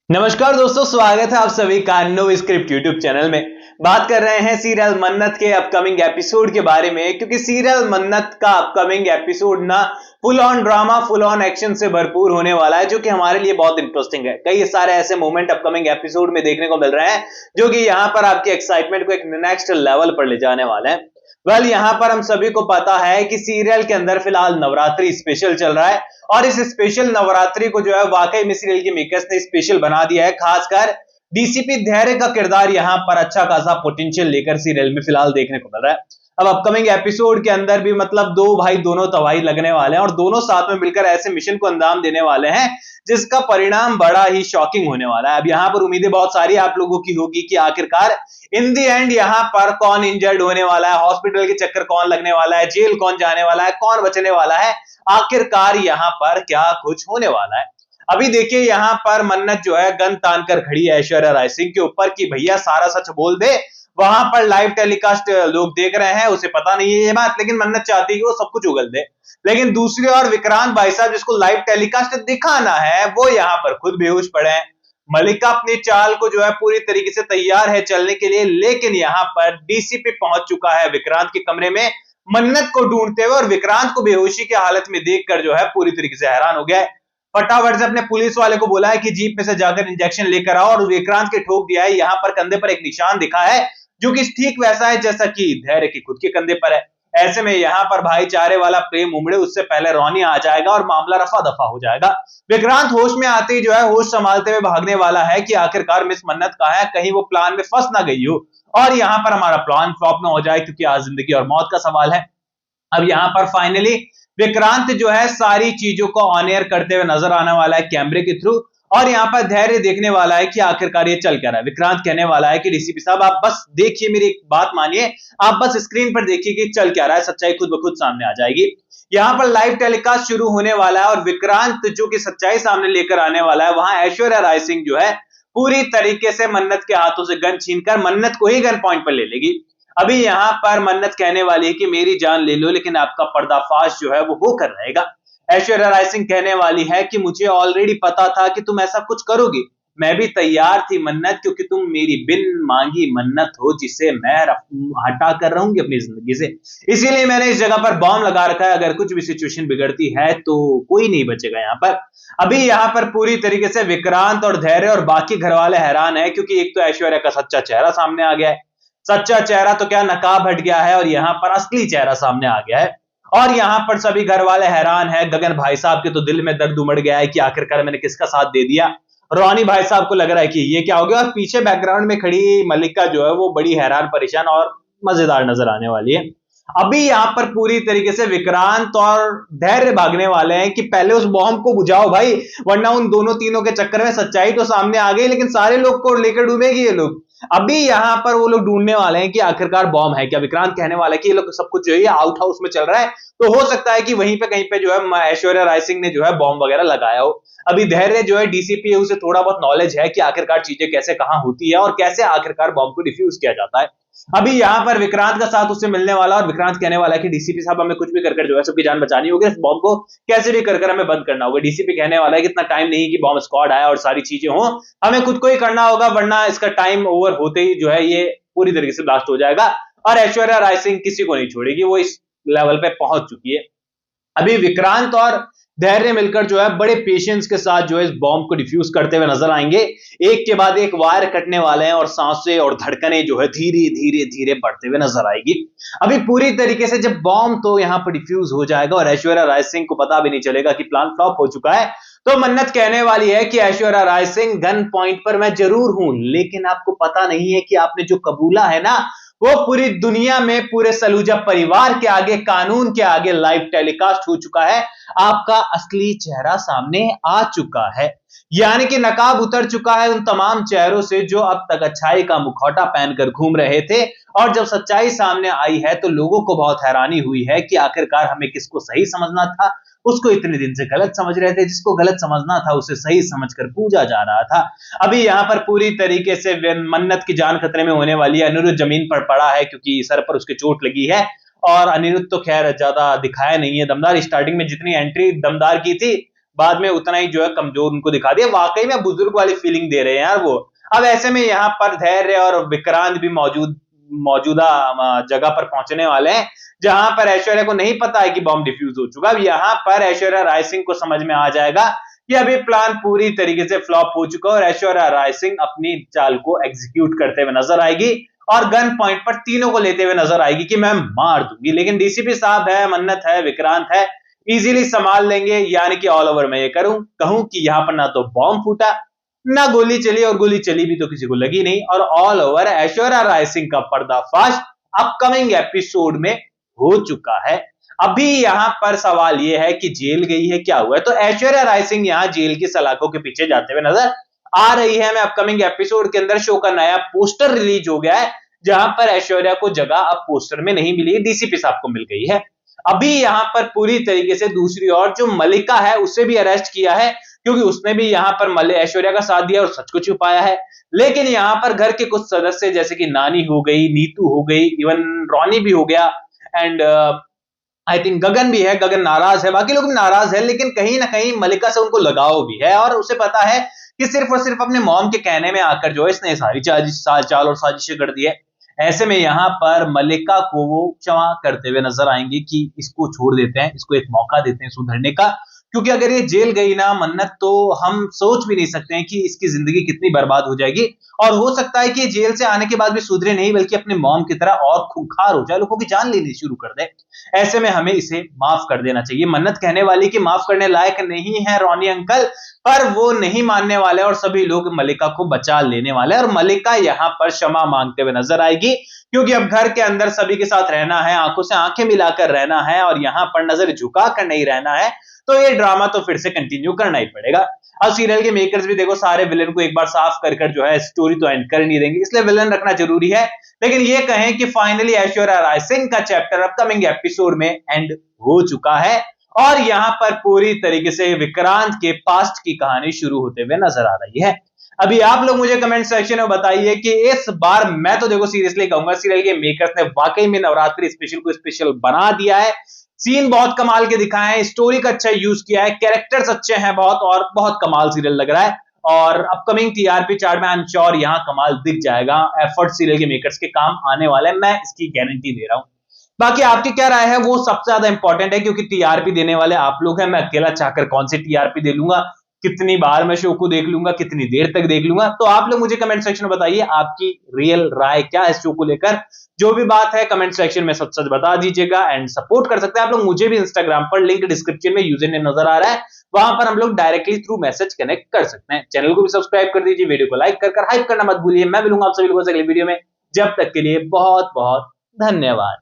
नमस्कार दोस्तों, स्वागत है आप सभी का नो स्क्रिप्ट यूट्यूब चैनल में। बात कर रहे हैं सीरियल मन्नत के अपकमिंग एपिसोड के बारे में, क्योंकि सीरियल मन्नत का अपकमिंग एपिसोड ना full on drama, full on action से भरपूर होने वाला है, जो कि हमारे लिए बहुत इंटरेस्टिंग है। कई सारे ऐसे मोमेंट अपकमिंग एपिसोड में देखने को मिल रहे हैं जो कि यहाँ पर आपके एक्साइटमेंट को एक नेक्स्ट लेवल पर ले जाने वाले हैं। यहाँ पर हम सभी को पता है कि सीरियल के अंदर फिलहाल नवरात्रि स्पेशल चल रहा है और इस स्पेशल नवरात्रि को जो है वाकई में सीरियल के मेकर्स ने स्पेशल बना दिया है। खासकर डीसीपी धैर्य का किरदार यहाँ पर अच्छा खासा पोटेंशियल लेकर सीरियल में फिलहाल देखने को मिल रहा है। अब अपकमिंग एपिसोड के अंदर भी मतलब दो भाई दोनों तबाही लगने वाले हैं और दोनों साथ में मिलकर ऐसे मिशन को अंजाम देने वाले हैं जिसका परिणाम बड़ा ही शॉकिंग होने वाला है। अब यहाँ पर उम्मीदें बहुत सारी आप लोगों की होगी कि आखिरकार इन दी एंड यहाँ पर कौन इंजर्ड होने वाला है, हॉस्पिटल के चक्कर कौन लगने वाला है, जेल कौन जाने वाला है, कौन बचने वाला है, आखिरकार यहाँ पर क्या कुछ होने वाला है। अभी देखिए यहाँ पर मन्नत जो है गन तान कर खड़ी है ऐश्वर्या राय सिंह के ऊपर कि भैया सारा सच बोल दे। वहां पर लाइव टेलीकास्ट लोग देख रहे हैं, उसे पता नहीं है ये बात, लेकिन मन्नत चाहती है कि वो सब कुछ उगल दे। लेकिन दूसरी ओर विक्रांत भाई साहब जिसको लाइव टेलीकास्ट दिखाना है वो यहाँ पर खुद बेहोश पड़े हैं। मलिका अपनी चाल को जो है पूरी तरीके से तैयार है चलने के लिए, लेकिन यहाँ पर डीसीपी पहुंच चुका है विक्रांत के कमरे में मन्नत को ढूंढते हुए और विक्रांत को बेहोशी की हालत में देखकर जो है पूरी तरीके से हैरान हो गया है। फटाफट से अपने पुलिस वाले को बोला है कि जीप में से जाकर इंजेक्शन लेकर आओ और विक्रांत के ठोक दिया है। यहाँ पर कंधे पर एक निशान दिखा है जो कि ठीक वैसा है जैसा कि धैर्य के खुद के कंधे पर है। ऐसे में यहाँ पर भाईचारे वाला प्रेम उमड़े उससे पहले रोनी आ जाएगा और मामला रफा दफा हो जाएगा। विक्रांत होश में आते ही जो है होश संभालते हुए भागने वाला है कि आखिरकार मिस मन्नत कहाँ है, कहीं वो प्लान में फंस ना गई हो और यहाँ पर हमारा प्लान फ्लॉप ना हो जाए, क्योंकि आज जिंदगी और मौत का सवाल है। अब यहाँ पर फाइनली विक्रांत जो है सारी चीजों को ऑन एयर करते हुए नजर आने वाला है कैमरे के थ्रू और यहाँ पर धैर्य देखने वाला है कि आखिरकार ये चल क्या रहा है। विक्रांत कहने वाला है कि डीसीपी साहब आप बस देखिए, मेरी एक बात मानिए, आप बस स्क्रीन पर देखिए कि चल क्या रहा है, सच्चाई खुद ब खुद सामने आ जाएगी। यहाँ पर लाइव टेलीकास्ट शुरू होने वाला है और विक्रांत जो कि सच्चाई सामने लेकर आने वाला है, वहां ऐश्वर्या राय सिंह जो है पूरी तरीके से मन्नत के हाथों से गन छीनकर मन्नत को ही गन पॉइंट पर ले लेगी। अभी यहाँ पर मन्नत कहने वाली है कि मेरी जान ले लो, लेकिन आपका पर्दाफाश जो है वो होकर रहेगा। ऐश्वर्या राय सिंह कहने वाली है कि मुझे ऑलरेडी पता था कि तुम ऐसा कुछ करोगी, मैं भी तैयार थी मन्नत, क्योंकि तुम मेरी बिन मांगी मन्नत हो जिसे मैं हटा कर रहूंगी अपनी जिंदगी से, इसीलिए मैंने इस जगह पर बॉम्ब लगा रखा है। अगर कुछ भी सिचुएशन बिगड़ती है तो कोई नहीं बचेगा यहाँ पर। अभी यहाँ पर पूरी तरीके से विक्रांत और धैर्य और बाकी घर वाले हैरान है, क्योंकि एक तो ऐश्वर्या का सच्चा चेहरा सामने आ गया है, सच्चा चेहरा तो क्या नकाब हट गया है और यहाँ पर असली चेहरा सामने आ गया है। और यहाँ पर सभी घर वाले हैरान हैं। गगन भाई साहब के तो दिल में दर्द उमड़ गया है कि आखिरकार मैंने किसका साथ दे दिया। रोनी भाई साहब को लग रहा है कि ये क्या हो गया, और पीछे बैकग्राउंड में खड़ी मलिका जो है वो बड़ी हैरान परेशान और मजेदार नजर आने वाली है। अभी यहाँ पर पूरी तरीके से विक्रांत और धैर्य भागने वाले हैं कि पहले उस बॉम्ब को बुझाओ भाई, वरना उन दोनों तीनों के चक्कर में सच्चाई तो सामने आ गई लेकिन सारे लोग को लेकर डूबेगी ये लोग। अभी यहाँ पर वो लोग ढूंढने वाले हैं कि आखिरकार बॉम्ब है क्या। विक्रांत कहने वाला है कि ये लोग सब कुछ जो है आउट हाउस में चल रहा है, तो हो सकता है कि वहीं पे कहीं पे जो है ऐश्वर्या राय सिंह ने जो है बॉम्ब वगैरह लगाया हो। अभी धैर्य जो है डीसीपी उसे थोड़ा बहुत नॉलेज है कि आखिरकार चीजें कैसे कहां होती है और कैसे आखिरकार बॉम्ब को डिफ्यूज किया जाता है। अभी यहाँ पर विक्रांत का साथ उससे मिलने वाला और विक्रांत कहने वाला है कि डीसीपी साहब हमें कुछ भी कर जो है सबकी जान बचानी होगी, इस बॉम्ब को कैसे भी कर हमें बंद करना होगा। डीसीपी कहने वाला है कि इतना टाइम नहीं कि बॉम्ब स्क्वाड आया और सारी चीजें हो, हमें खुद को ही करना होगा, वरना इसका टाइम ओवर होते ही जो है ये पूरी तरीके से ब्लास्ट हो जाएगा और ऐश्वर्या राय सिंह किसी को नहीं छोड़ेगी, वो इस लेवल पे पहुंच चुकी है। अभी विक्रांत और धैर्य मिलकर जो है बड़े पेशेंस के साथ जो है इस बॉम्ब को डिफ्यूज करते हुए नजर आएंगे। एक के बाद एक वायर कटने वाले हैं और सांसें और धड़कनें जो है धीरे धीरे धीरे बढ़ते हुए नजर आएगी। अभी पूरी तरीके से जब बॉम्ब तो यहाँ पर डिफ्यूज हो जाएगा और ऐश्वर्या राय सिंह को पता भी नहीं चलेगा कि प्लान फ्लॉप हो चुका है, तो मन्नत कहने वाली है कि ऐश्वर्या राय सिंह गन पॉइंट पर मैं जरूर हूं, लेकिन आपको पता नहीं है कि आपने जो कबूला है ना वो पूरी दुनिया में पूरे सलूजा परिवार के आगे, कानून के आगे लाइव टेलीकास्ट हो चुका है। आपका असली चेहरा सामने आ चुका है, यानी कि नकाब उतर चुका है उन तमाम चेहरों से जो अब तक अच्छाई का मुखौटा पहनकर घूम रहे थे। और जब सच्चाई सामने आई है तो लोगों को बहुत हैरानी हुई है कि आखिरकार हमें किसको सही समझना था, उसको इतने दिन से गलत समझ रहे थे, जिसको गलत समझना था उसे सही समझकर पूजा जा रहा था। अभी यहाँ पर पूरी तरीके से मन्नत की जान खतरे में होने वाली है। अनिरुद्ध जमीन पर पड़ा है क्योंकि सर पर उसके चोट लगी है और अनिरुद्ध तो खैर ज्यादा दिखाया नहीं है दमदार। स्टार्टिंग में जितनी एंट्री दमदार की थी बाद में उतना ही जो है कमजोर उनको दिखा दिया। वाकई में बुजुर्ग वाली फीलिंग दे रहे हैं यार वो। अब ऐसे में यहाँ पर धैर्य और विक्रांत भी मौजूदा जगह पर पहुंचने वाले हैं, जहां पर ऐश्वर्या को नहीं पता है कि बॉम्ब डिफ्यूज हो चुका। अब यहाँ पर ऐश्वर्या राय सिंह को समझ में आ जाएगा कि अभी प्लान पूरी तरीके से फ्लॉप हो चुका है और ऐश्वर्या राय सिंह अपनी चाल को एग्जीक्यूट करते हुए नजर आएगी और गन पॉइंट पर तीनों को लेते हुए नजर आएगी कि मैं मार दूंगी। लेकिन डीसीपी साहब है, मन्नत है, विक्रांत है, इजीली संभाल लेंगे। यानी कि ऑल ओवर मैं ये कहूं कि यहाँ पर ना तो बॉम्ब फूटा, ना गोली चली, और गोली चली भी तो किसी को लगी नहीं, और ऑल ओवर ऐश्वर्या राय सिंह का पर्दाफाश अपकमिंग एपिसोड में हो चुका है। अभी यहां पर सवाल यह है कि जेल गई है, क्या हुआ है? तो ऐश्वर्या राय सिंह यहां जेल की सलाखों के पीछे जाते हुए नजर आ रही है। मैं अपकमिंग एपिसोड के अंदर शो का नया पोस्टर रिलीज हो गया है, जहां पर ऐश्वर्या को जगह अब पोस्टर में नहीं मिली, डीसीपी साहब को मिल गई है। अभी यहां पर पूरी तरीके से दूसरी ओर जो मलिका है उसे भी अरेस्ट किया है, क्योंकि उसने भी यहां पर ऐश्वर्या का साथ दिया और सच को छुपाया है। लेकिन यहां पर घर के कुछ सदस्य जैसे कि नानी हो गई, नीतू हो गई, इवन रॉनी भी हो गया, एंड आई थिंक गगन भी है। गगन नाराज है, बाकी लोग भी नाराज है, लेकिन कहीं ना कहीं मलिका से उनको लगाव भी है और उसे पता है कि सिर्फ और सिर्फ अपने मॉम के कहने में आकर जो है इसने सारी चाल और साजिशें कर दी है। ऐसे में यहां पर मलिका को वो क्षमा करते हुए नजर आएंगे कि इसको छोड़ देते हैं, इसको एक मौका देते हैं सुधरने का, क्योंकि अगर ये जेल गई ना मन्नत, तो हम सोच भी नहीं सकते हैं कि इसकी जिंदगी कितनी बर्बाद हो जाएगी। और हो सकता है कि जेल से आने के बाद भी सुधरे नहीं, बल्कि अपने मॉम की तरह और खूंखार हो जाए, लोगों की जान लेनी शुरू कर दे। ऐसे में हमें इसे माफ कर देना चाहिए। मन्नत कहने वाली कि माफ करने लायक नहीं है रॉनी अंकल, पर वो नहीं मानने वाले और सभी लोग मलिका को बचा लेने वाले, और मलिका यहां पर क्षमा मांगते हुए नजर आएगी, क्योंकि अब घर के अंदर सभी के साथ रहना है, आंखों से आंखें मिलाकर रहना है, और यहां पर नजर झुकाकर नहीं रहना है। तो ये ड्रामा तो फिर से कंटिन्यू करना ही पड़ेगा। अब सीरियल के मेकर्स भी देखो सारे विलेन को एक बार साफ कर जो है स्टोरी तो एंड कर नहीं देंगे, इसलिए विलेन रखना जरूरी है। लेकिन ये कहें कि फाइनली ऐश्वर्या राय सिंह का चैप्टर अपकमिंग एपिसोड में एंड हो चुका है, और यहां पर पूरी तरीके से विक्रांत के पास्ट की कहानी शुरू होते हुए नजर आ रही है। अभी आप लोग मुझे कमेंट सेक्शन में बताइए कि इस बार, मैं तो देखो सीरियसली कहूंगा, सीरियल के मेकर्स ने वाकई में नवरात्रि स्पेशल को स्पेशल बना दिया है। सीन बहुत कमाल के दिखाए हैं, स्टोरी का अच्छा यूज किया है, कैरेक्टर्स अच्छे हैं बहुत, और बहुत कमाल सीरियल लग रहा है। और अपकमिंग टीआरपी चार्ट में आई एम श्योर यहां कमाल दिख जाएगा। एफर्ट सीरियल के मेकर्स के काम आने वाले हैं, मैं इसकी गारंटी दे रहा हूं। बाकी आपकी क्या राय है वो सबसे ज्यादा इंपॉर्टेंट है, क्योंकि टीआरपी देने वाले आप लोग हैं। मैं अकेला चाहकर कौन सी टीआरपी दे लूंगा, कितनी बार मैं शो को देख लूंगा, कितनी देर तक देख लूंगा? तो आप लोग मुझे कमेंट सेक्शन में बताइए आपकी रियल राय क्या है इस शो को लेकर। जो भी बात है कमेंट सेक्शन में सच सच बता दीजिएगा, एंड सपोर्ट कर सकते हैं आप लोग मुझे भी इंस्टाग्राम पर, लिंक डिस्क्रिप्शन में यूजर नेम नजर आ रहा है, वहां पर हम लोग डायरेक्टली थ्रू मैसेज कनेक्ट कर सकते हैं। चैनल को भी सब्सक्राइब कर दीजिए, वीडियो को लाइक कर हाइप करना मत भूलिए। मैं मिलूंगा आप सभी लोगों से अगले वीडियो में, जब तक के लिए बहुत बहुत धन्यवाद।